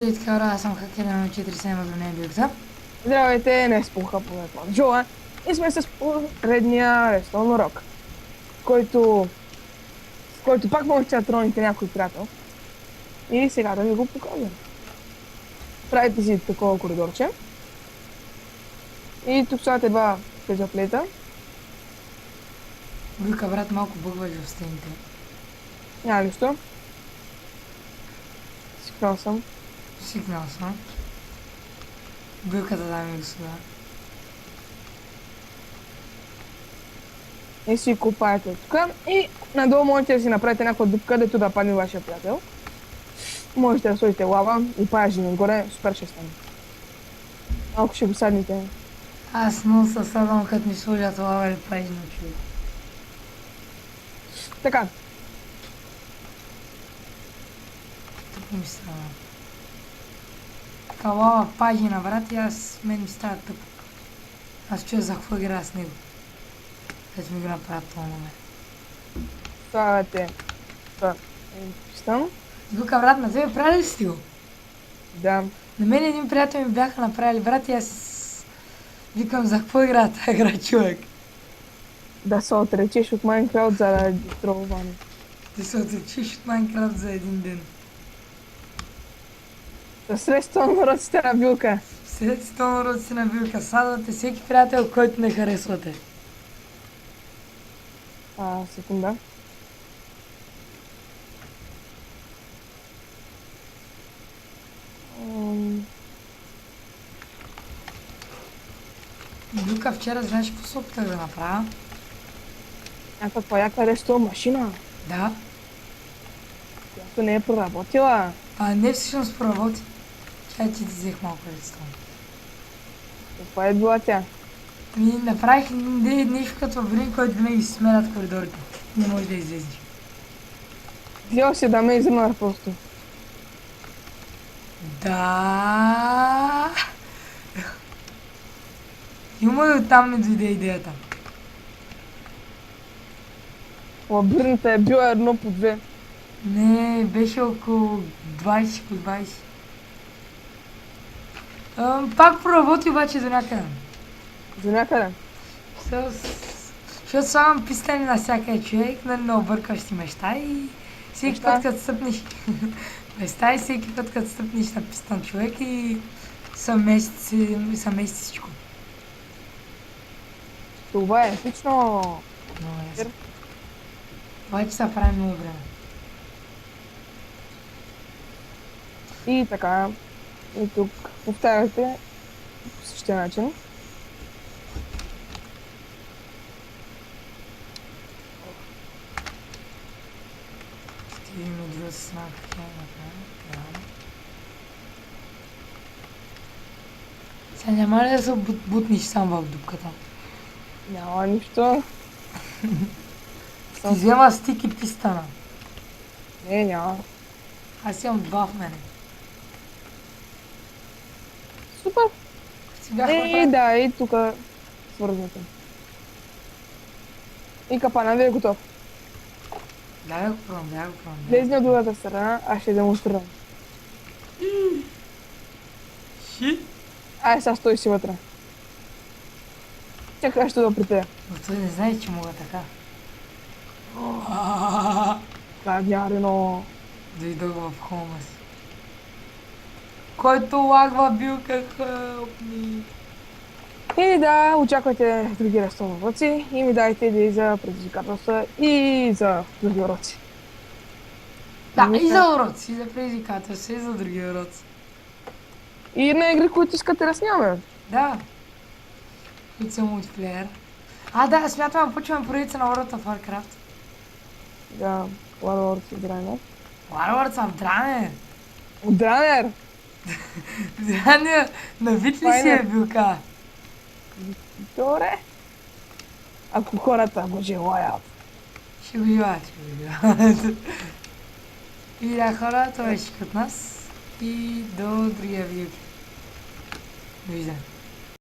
Така, аз съм хакер на 47 години бюкса. Здравейте, не спуха по Джоа и сме с поредния рестон урок, с който пак можете да троните някой приятел. И сега да ви го покажа. Правите си такова коридорче. И тук слагате два пежаплета. Бюка, брат, малко бъгваш в стените. Няма нищо. Свикнал съм. Свикнал съм. Бюката, дами и господа. И си копаете тук. И надолу можете да си направите някаква дупка, дето да падне вашия приятел. Можете да сложите лава и паяжи нагоре, супер ще стане. Малко ще го садните. Аз много се садам, като ми сложат лава или паежи на човек. Така, Тук ми става. Така лава пагина, брат, и аз мен ми става тъпо. Аз чуя за какво игра с него. Като ми го направят това момент. слагате пистън. Бюка, брат, на тебе прави ли си го? Да. На мен един приятел ми бяха направили, брат, и аз викам за какво игра тази игра, човек. Да се отречеш от Майнкрафт заради тролване. Да се отречиш от Майнкрафт за един ден. За средства на ръците на билка. Седете на уроци на Билка, садвате всеки приятел, който не харесвате. Секунда. Билка, вчера знаеш какво се опитах да направя? Някаква яка ресто машина, Да. която не е проработила. Не всъщност проработи. Чай ти взех малко рецетон. Каква е била тя? Направих нещо като Врин, който винаги си сменят коридорите. Не можеш да излезеш. Взел си да ме изненада просто. Да. Има и оттам ми дойде идеята. Лабиринта е била 1 по 2. Не, беше около 20 по 20. Пак проработи обаче до някъде. За някъде. Защото слагам пистани на всяка човек, не объркаш си места и всеки път като стъпнеш места и всеки път като стъпнеш на пистан човек и съмести всичко. Това е епично. Много ясно. Обаче се прави много време. И така. И тук повтаряте по същия начин. Ще видим от другата страна как я направим. Сега няма ли да се бутнеш сам в дупката? Няма нищо. Ти взема стик и пистана. Не, няма. Аз имам два в мене. Супер. Си бях И направил. да, и тук свързвате. И капана ви е готов. Дай го пробвам. Влезни от другата страна, аз ще демонстрирам. Ши? Ай, сега стой си вътре. Чакай, ще да при теб. Но той не знае, че мога така. Кавярино. Дойдох в хома си. Който лагва Билка, хълпни. И да, очаквайте други рестовни уроци и ми дайте идеи за предизвикателства и за други уроци. Да, и за уроци, и за предизвикателства, и за други уроци. И на игри, които искате да снимаме. Да. Които са мултиплеер. Да, смятам да почваме поредица на World of Warcraft. Да, Warlords и Драйнер. Warlords в Дране. Драйнер! Дране, навит ли си е Билка? Добре. Ако хората го желаят. Ще го желаят. И да, хора, това беше от нас. И до другия видео. Довиждане.